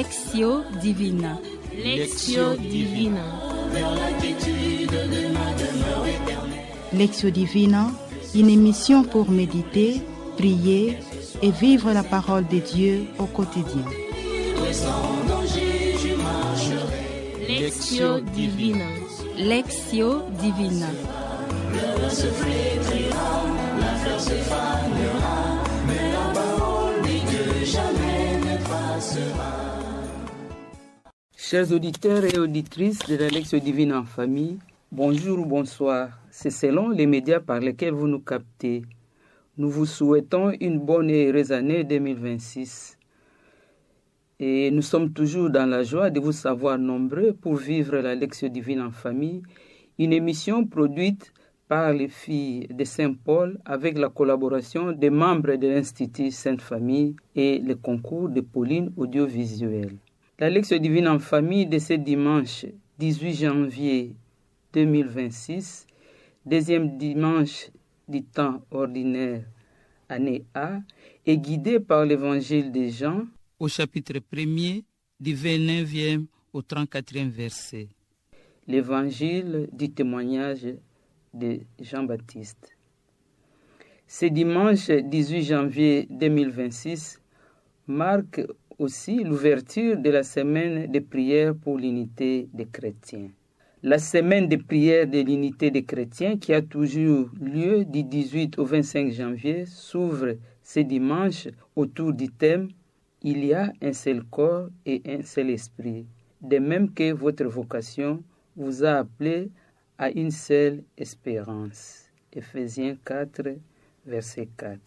Lectio Divina. Lectio Divina. Lectio Divina, une émission pour méditer, prier et vivre la parole de Dieu au quotidien. Lectio Divina. Lectio Divina. Chers auditeurs et auditrices de la Lectio Divine en famille, bonjour ou bonsoir. C'est selon les médias par lesquels vous nous captez. Nous vous souhaitons une bonne et heureuse année 2026. Et nous sommes toujours dans la joie de vous savoir nombreux pour vivre la Lectio Divine en famille, une émission produite par les filles de Saint-Paul avec la collaboration des membres de l'Institut Sainte-Famille et le concours de Pauline Audiovisuelle. La Lectio Divine en famille de ce dimanche 18 janvier 2026, deuxième dimanche du temps ordinaire, année A, est guidée par l'évangile de Jean au chapitre 1er du 29e au 34e verset. L'évangile du témoignage de Jean-Baptiste. Ce dimanche 18 janvier 2026 marque aussi l'ouverture de la semaine de prière pour l'unité des chrétiens. La semaine de prière de l'unité des chrétiens qui a toujours lieu du 18 au 25 janvier s'ouvre ce dimanche autour du thème « Il y a un seul corps et un seul esprit », de même que votre vocation vous a appelé à une seule espérance. Ephésiens 4, verset 4.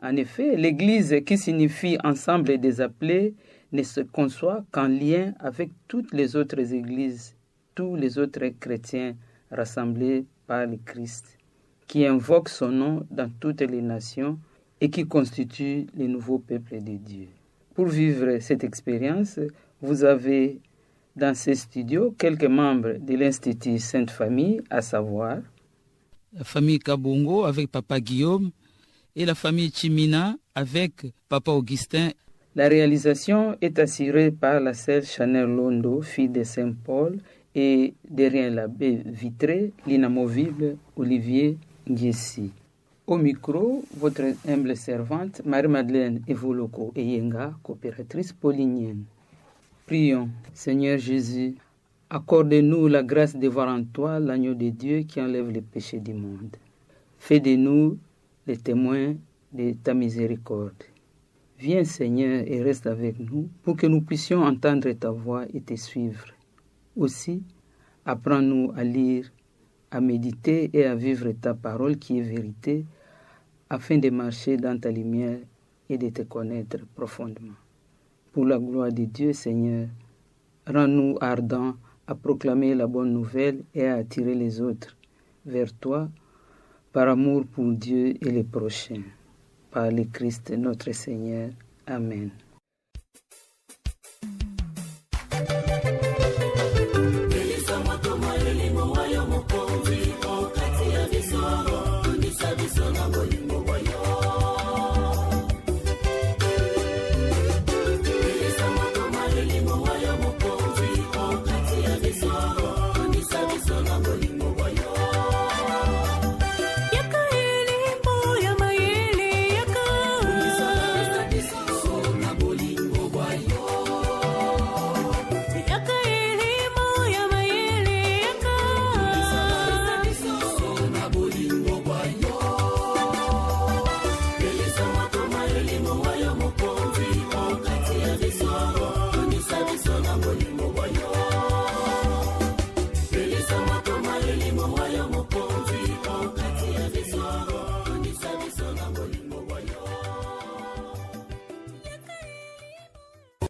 En effet, l'Église, qui signifie ensemble des appelés, ne se conçoit qu'en lien avec toutes les autres églises, tous les autres chrétiens rassemblés par le Christ, qui invoquent son nom dans toutes les nations et qui constituent le nouveau peuple de Dieu. Pour vivre cette expérience, vous avez dans ces studios quelques membres de l'Institut Sainte-Famille, à savoir la famille Kabongo avec Papa Guillaume et la famille Chimina avec Papa Augustin. La réalisation est assurée par la sœur Chanel Londo, fille de Saint-Paul, et derrière la baie vitrée, l'inamovible Olivier Ngiesi. Au micro, votre humble servante, Marie-Madeleine Evoloko Eyenga, coopératrice paulinienne. Prions, Seigneur Jésus, accorde-nous la grâce de voir en toi l'agneau de Dieu qui enlève les péchés du monde. Fais de nous les témoins de ta miséricorde. Viens Seigneur et reste avec nous pour que nous puissions entendre ta voix et te suivre. Aussi, apprends-nous à lire, à méditer et à vivre ta parole qui est vérité, afin de marcher dans ta lumière et de te connaître profondément. Pour la gloire de Dieu, Seigneur, rends-nous ardents à proclamer la bonne nouvelle et à attirer les autres vers toi par amour pour Dieu et les prochains. Par le Christ notre Seigneur. Amen.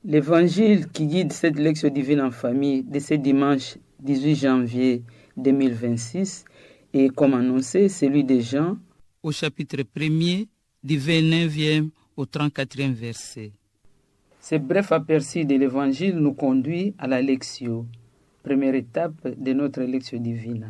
L'évangile qui guide cette lecture divine en famille de ce dimanche 18 janvier 2026 est, comme annoncé, celui de Jean au chapitre 1er du 29e au 34e verset. Ce bref aperçu de l'évangile nous conduit à la lectio, première étape de notre lectio divina,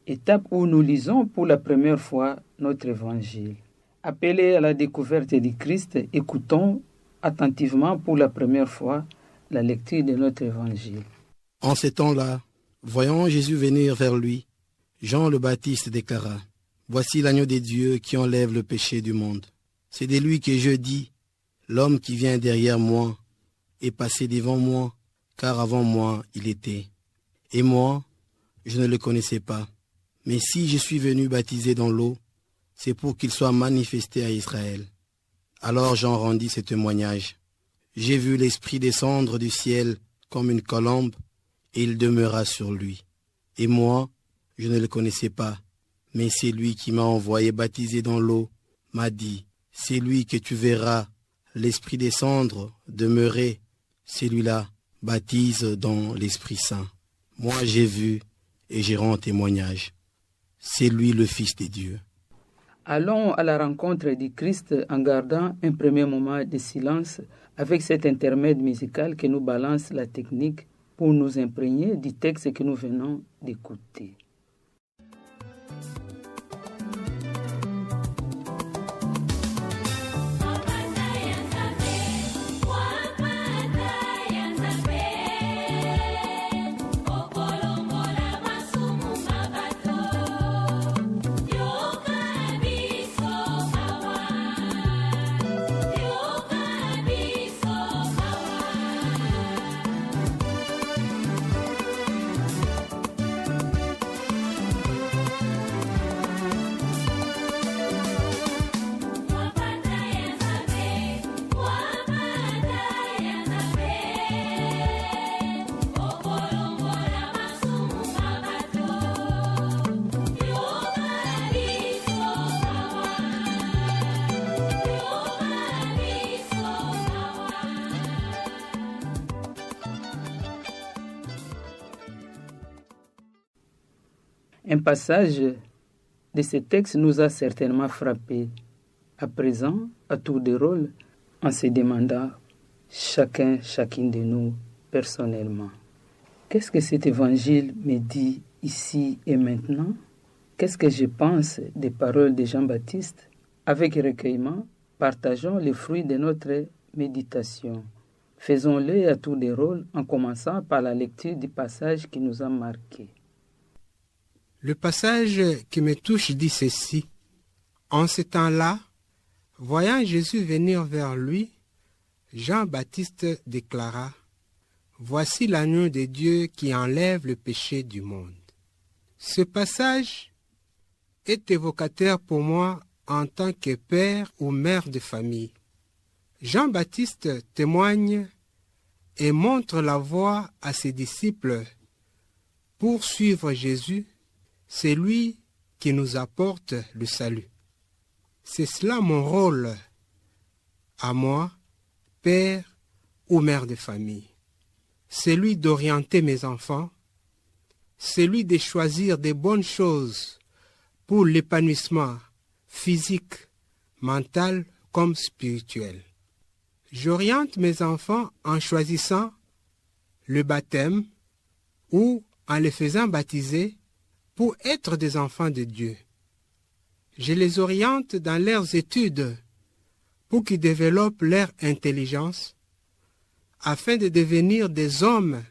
étape où nous lisons pour la première fois notre évangile. Appelés à la découverte du Christ, écoutons attentivement pour la première fois la lecture de notre évangile. En ces temps-là, voyant Jésus venir vers lui, Jean le Baptiste déclara : Voici l'agneau des dieux qui enlève le péché du monde. C'est de lui que je dis : L'homme qui vient derrière moi est passé devant moi, car avant moi il était. Et moi, je ne le connaissais pas. Mais si je suis venu baptiser dans l'eau, c'est pour qu'il soit manifesté à Israël. Alors Jean rendit ce témoignage. J'ai vu l'Esprit descendre du ciel comme une colombe, et il demeura sur lui. Et moi, je ne le connaissais pas. Mais c'est lui qui m'a envoyé baptiser dans l'eau, m'a dit : C'est lui que tu verras, l'Esprit descendre, demeurer. Celui-là baptise dans l'Esprit Saint. Moi j'ai vu et j'ai rendu témoignage. C'est lui le Fils de Dieu. Allons à la rencontre du Christ en gardant un premier moment de silence avec cet intermède musical que nous balance la technique pour nous imprégner du texte que nous venons d'écouter. Un passage de ce texte nous a certainement frappés. À présent, à tour de rôle, en se demandant, chacune de nous, personnellement, qu'est-ce que cet évangile me dit ici et maintenant? Qu'est-ce que je pense des paroles de Jean-Baptiste? Avec recueillement, partageons les fruits de notre méditation. Faisons-le à tour de rôle en commençant par la lecture du passage qui nous a marqués. Le passage qui me touche dit ceci. En ce temps-là, voyant Jésus venir vers lui, Jean-Baptiste déclara : Voici l'agneau de Dieu qui enlève le péché du monde. Ce passage est évocateur pour moi en tant que père ou mère de famille. Jean-Baptiste témoigne et montre la voie à ses disciples pour suivre Jésus. C'est lui qui nous apporte le salut. C'est cela mon rôle, à moi, père ou mère de famille. C'est lui d'orienter mes enfants, c'est lui de choisir des bonnes choses pour l'épanouissement physique, mental comme spirituel. J'oriente mes enfants en choisissant le baptême ou en les faisant baptiser pour être des enfants de Dieu. Je les oriente dans leurs études pour qu'ils développent leur intelligence afin de devenir des hommes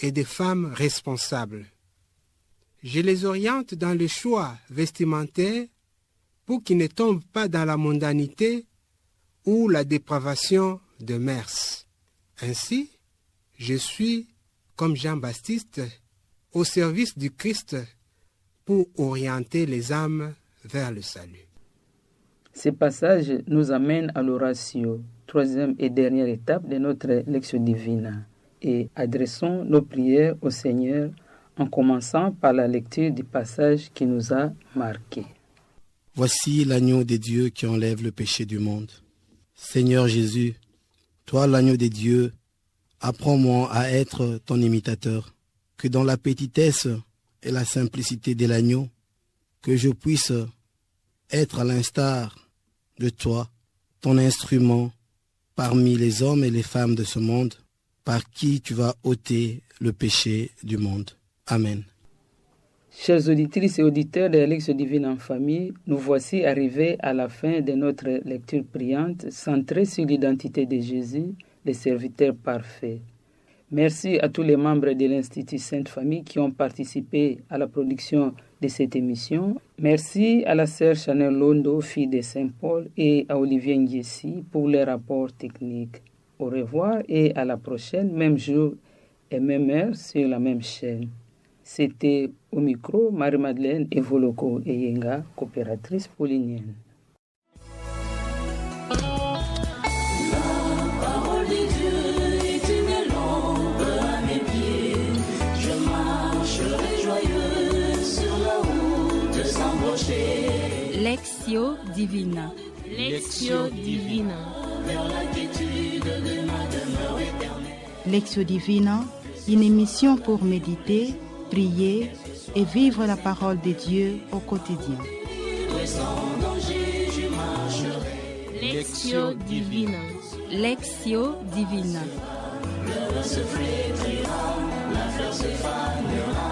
et des femmes responsables. Je les oriente dans le choix vestimentaire pour qu'ils ne tombent pas dans la mondanité ou la dépravation de mœurs. Ainsi, je suis, comme Jean-Baptiste, au service du Christ pour orienter les âmes vers le salut. Ce passage nous amène à l'oratio, troisième et dernière étape de notre lectio divina, et adressons nos prières au Seigneur en commençant par la lecture du passage qui nous a marqués. Voici l'agneau de Dieu qui enlève le péché du monde. Seigneur Jésus, toi l'agneau de Dieu, apprends-moi à être ton imitateur, que dans la petitesse et la simplicité de l'agneau, que je puisse être à l'instar de toi, ton instrument parmi les hommes et les femmes de ce monde, par qui tu vas ôter le péché du monde. Amen. Chers auditrices et auditeurs de la Lectio Divina en famille, nous voici arrivés à la fin de notre lecture priante centrée sur l'identité de Jésus, le serviteur parfait. Merci à tous les membres de l'Institut Sainte Famille qui ont participé à la production de cette émission. Merci à la sœur Chanel Londo, fille de Saint-Paul, et à Olivier Ngiesi pour les rapports techniques. Au revoir et à la prochaine, même jour et même heure sur la même chaîne. C'était au micro Marie-Madeleine Evoloko Eyenga, coopératrice paulinienne. Lectio Divina. Lectio Divina. Lectio Divina, une émission pour méditer, prier et vivre la parole de Dieu au quotidien. Lectio Divina. Lectio Divina. Le vent se flétrira, la fleur se fanera.